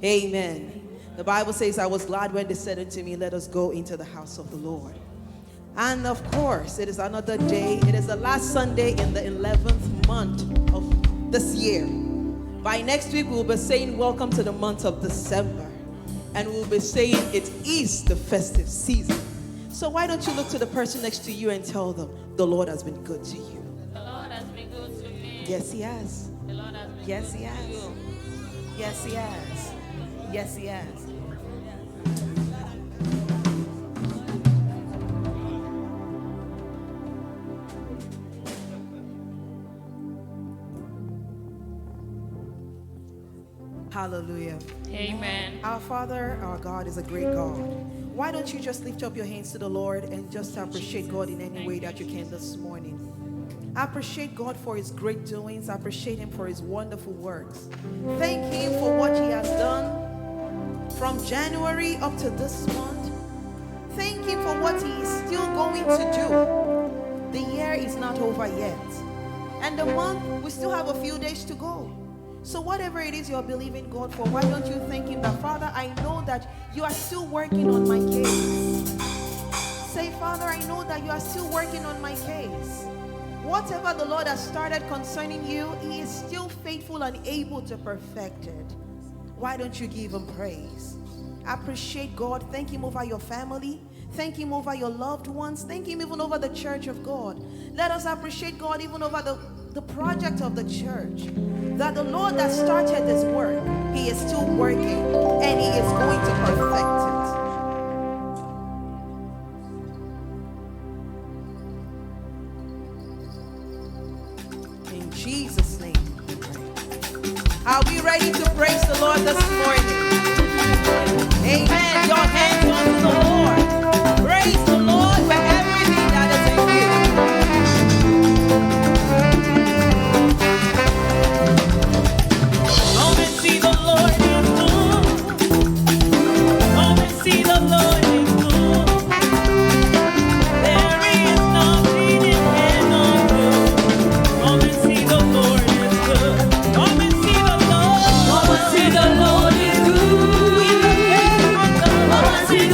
Amen. The Bible says, I was glad when they said unto me, let us go into the house of the Lord. And of course, it is another day. It is the last Sunday in the 11th month of this year. By next week, we'll be saying, welcome to the month of December. And we'll be saying, it is the festive season. So why don't you look to the person next to you and tell them, the Lord has been good to you. The Lord has been good to me. Yes, He has. The Lord has been Yes, good He to has. you. Yes, He has. Yes, He has. Hallelujah. Amen. Our Father, our God is a great God. Why don't you just lift up your hands to the Lord and just appreciate God in any way that you can this morning? Appreciate God for His great doings. Appreciate Him for His wonderful works. Thank Him for what He has done from January up to this month. Thank Him for what He is still going to do. The year is not over yet. And the month, we still have a few days to go. So whatever it is you're believing God for, why don't you thank Him that, Father, I know that you are still working on my case. Say, Father, I know that you are still working on my case. Whatever the Lord has started concerning you, He is still faithful and able to perfect it. Why don't you give Him praise? Appreciate God. Thank Him over your family. Thank Him over your loved ones. Thank Him even over the church of God. Let us appreciate God even over the project of the church. That the Lord that started this work, He is still working and He is going to perfect it. In Jesus' name. Are we ready to praise the Lord this morning? Amen. Your hands unto the Lord. Praise the Lord for everything that is in Come and see the Lord is good. Come and see the Lord is good. There is nothing in hell or good. Come and see the Lord is good. Come and see the Lord. Come and see the Lord is good. Come and see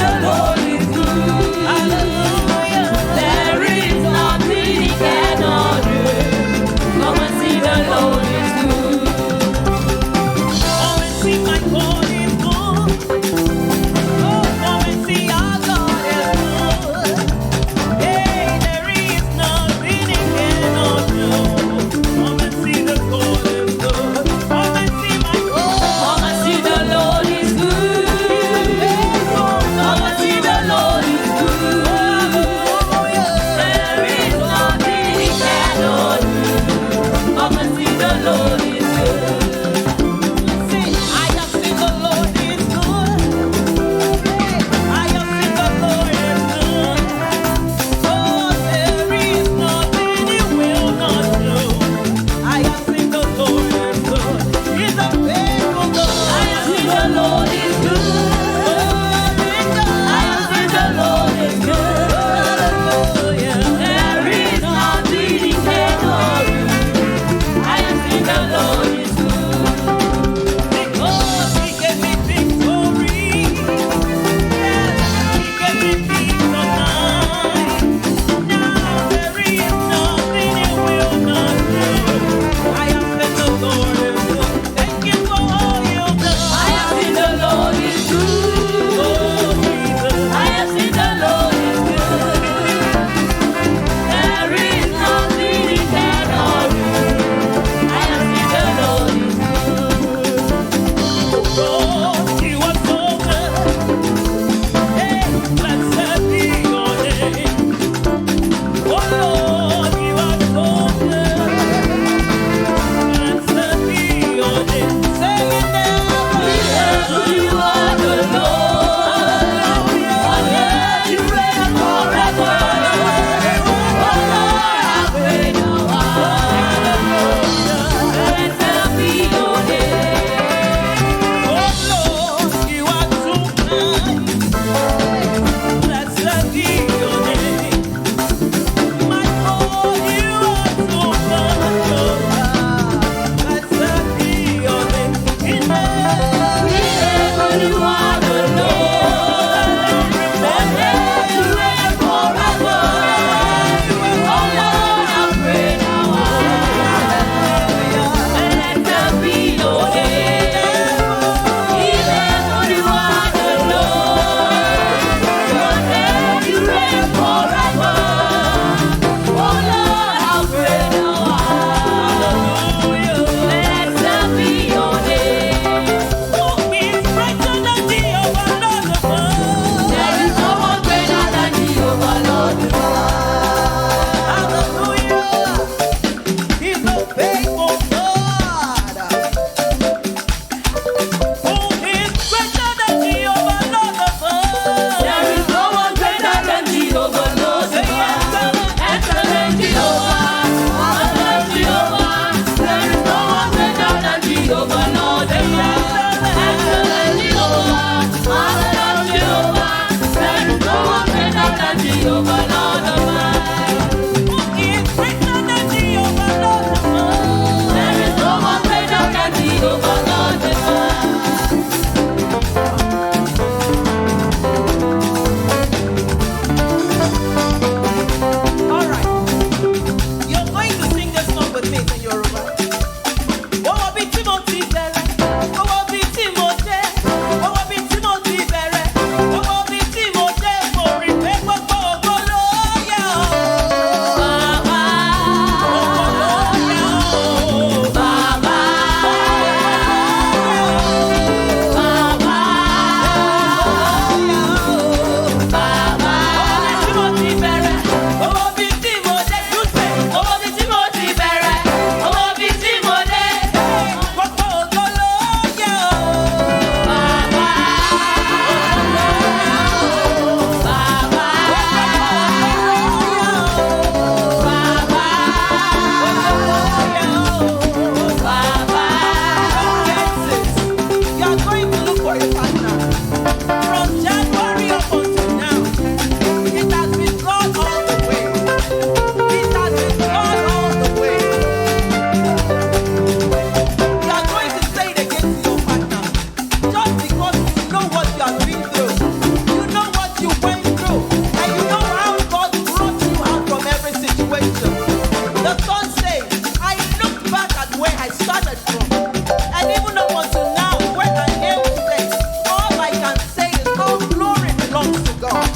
for your partner. From January up until now, it has been God all the way. It has been God all the way. You are going to say it again to your partner. Just because you know what you have been through, you know what you went through, and you know how God brought you out from every situation. The song says, I look back at where I started from, and even up until now, where I am today, all I can say is all glory belongs to God.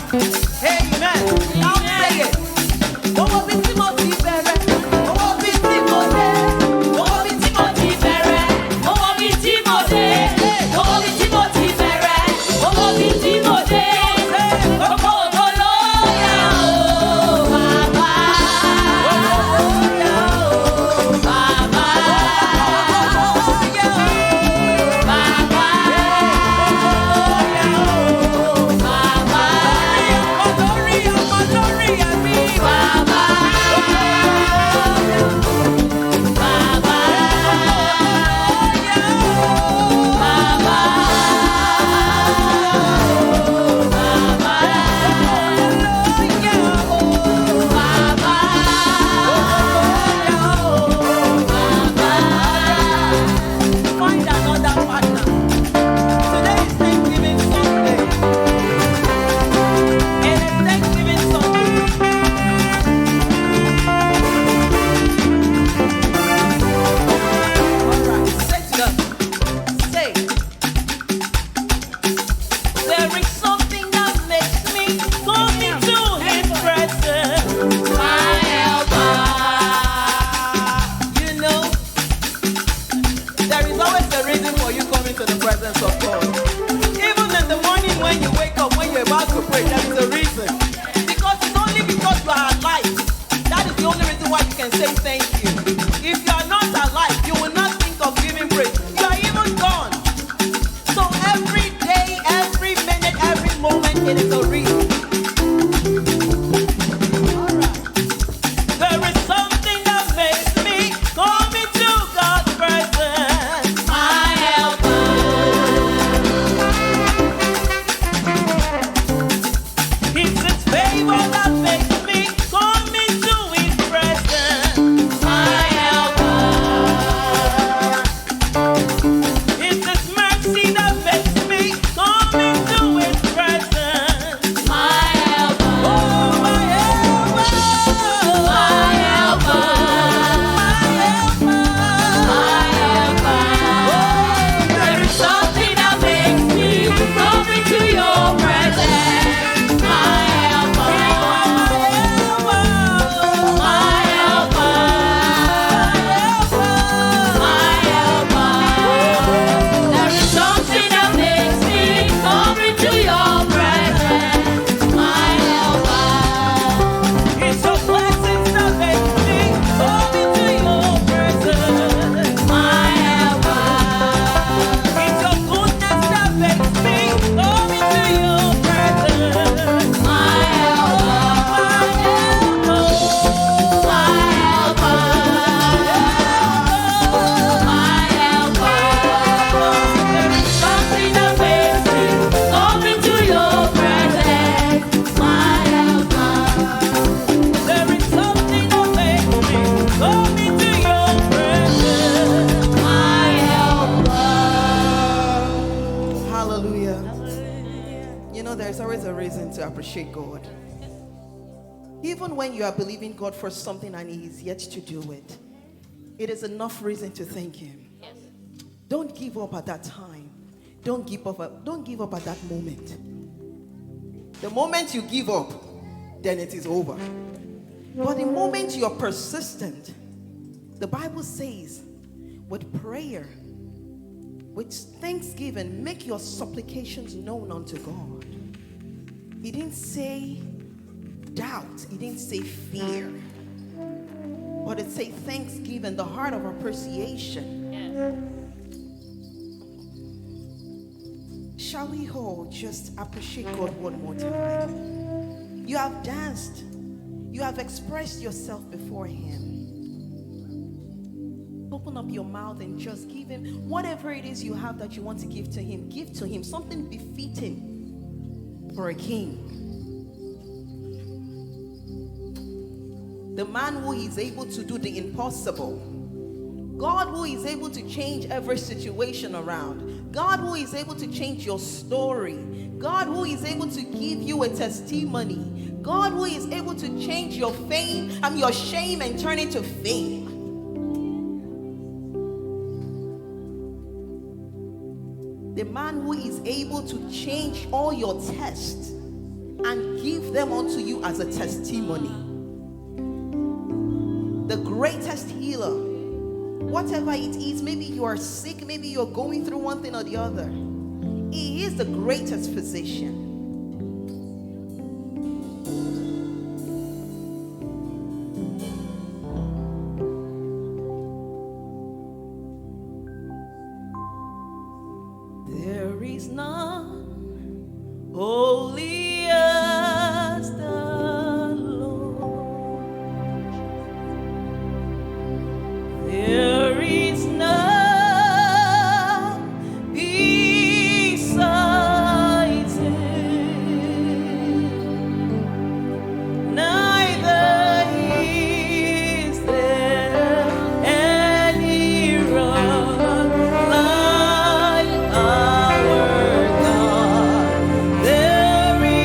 Amen. Now say it. Owó bí tí mo ti bẹ̀rẹ̀, owó bí tí mo dé, owó bí tí mo ti bẹ̀rẹ̀, owó bí tí mo dé, owó bí tí mo ti bẹ̀rẹ̀, owó bí tí mo dé, gbogbo ògo ló yẹ o, bàbá. Gbogbo ògo ló yẹ o, bàbá. Gbogbo ògo ló yẹ o, bàbá. Gbogbo ògo ló yẹ o, bàbá. Olórí ọmọ lórí ẹ̀mí, bàbá. Bàbá. Find another partner. Today is Thanksgiving Sunday. It is Thanksgiving Sunday. All right, say to them. Say, there is something that makes me come into His presence. My helper. You know, there is always a reason for you coming to the presence of God. Even in the morning when you wake up, when you're about to pray, there is a reason. Because it's only because you are alive. That is the only reason why you can say thank you. If you are not alive, you will not think of giving praise. You are even gone. So every day, every minute, every moment, it is a reason. There is something that makes me come into God's presence. My helper. It's His favor that makes me come into His presence. My helper. It's His mercy that makes me come into His presence. My helper. Oh, my helper. My helper. My helper. Oh, there is something that makes me come into your presence. My helper. My helper. My helper. There is something that makes me come into your presence. My helper. It's your blessings that makes me come into your presence. My helper. It's your goodness that makes me come into your presence. My helper. My helper. My helper. There is something that makes me come into your presence. My helper. There is something that makes me come into your presence. My helper. Hallelujah. You know, there's always a reason to appreciate God. Even when you are believing God for something and He is yet to do it, it is enough reason to thank Him. Don't give up at that time. Don't give up at that moment. The moment you give up, then it is over. But the moment you are persistent, the Bible says, with prayer, with thanksgiving, make your supplications known unto God. He didn't say doubt. He didn't say fear. But it says thanksgiving, the heart of appreciation. Shall we all just appreciate God one more time? You have danced. You have expressed yourself before Him. So open up your mouth and just give him whatever it is you have that you want to give to him. Give to him something befitting for a king. The man who is able to do the impossible. God who is able to change every situation around. God who is able to change your story. God who is able to give you a testimony. God who is able to change your fame and your shame and turn it to fame. The man who is able to change all your tests and give them unto you as a testimony. The greatest healer, whatever it is, maybe you are sick, maybe you're going through one thing or the other. He is the greatest physician. There is none holy as the Lord. There is none besides him. Neither is there any rock like our God. There is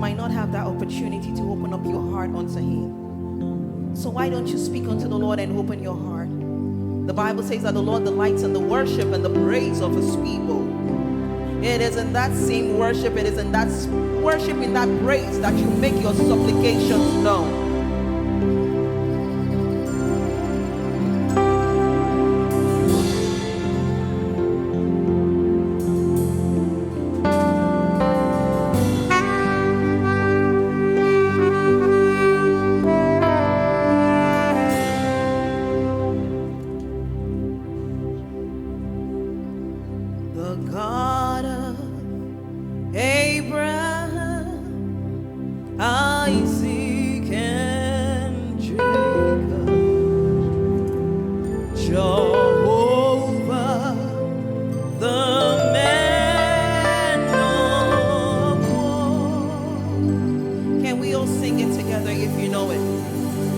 might not have that opportunity to open up your heart unto Him. So why don't you speak unto the Lord and open your heart? The Bible says that the Lord delights in the worship and the praise of His people. It is in that same worship, it is in that worship, in that praise, that you make your supplications known. The God of Abraham, Isaac, and Jacob, Jehovah, the man of war. Can we all sing it together if you know it?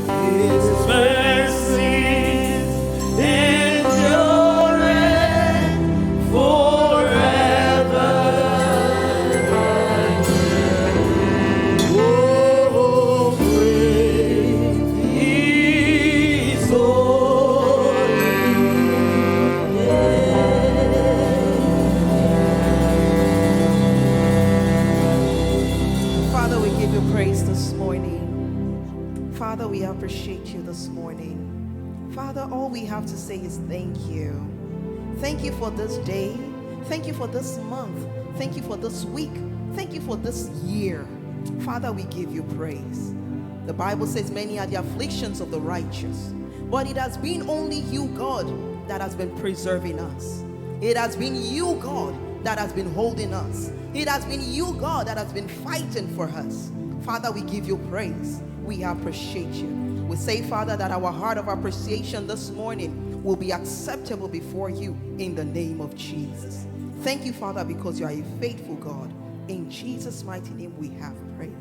His mercies endureth forever. Oh, great is holy name. Father, we give you praise this morning. Father, we appreciate you this morning. Father, all we have to say is thank you. Thank you for this day. Thank you for this month. Thank you for this week. Thank you for this year. Father, we give you praise. The Bible says many are the afflictions of the righteous, but it has been only you, God, that has been preserving us. It has been you, God, that has been holding us. It has been you, God, that has been fighting for us. Father, we give you praise. We appreciate you. We say, Father, that our heart of appreciation this morning will be acceptable before you in the name of Jesus. Thank you, Father, because you are a faithful God. In Jesus' mighty name we have prayed.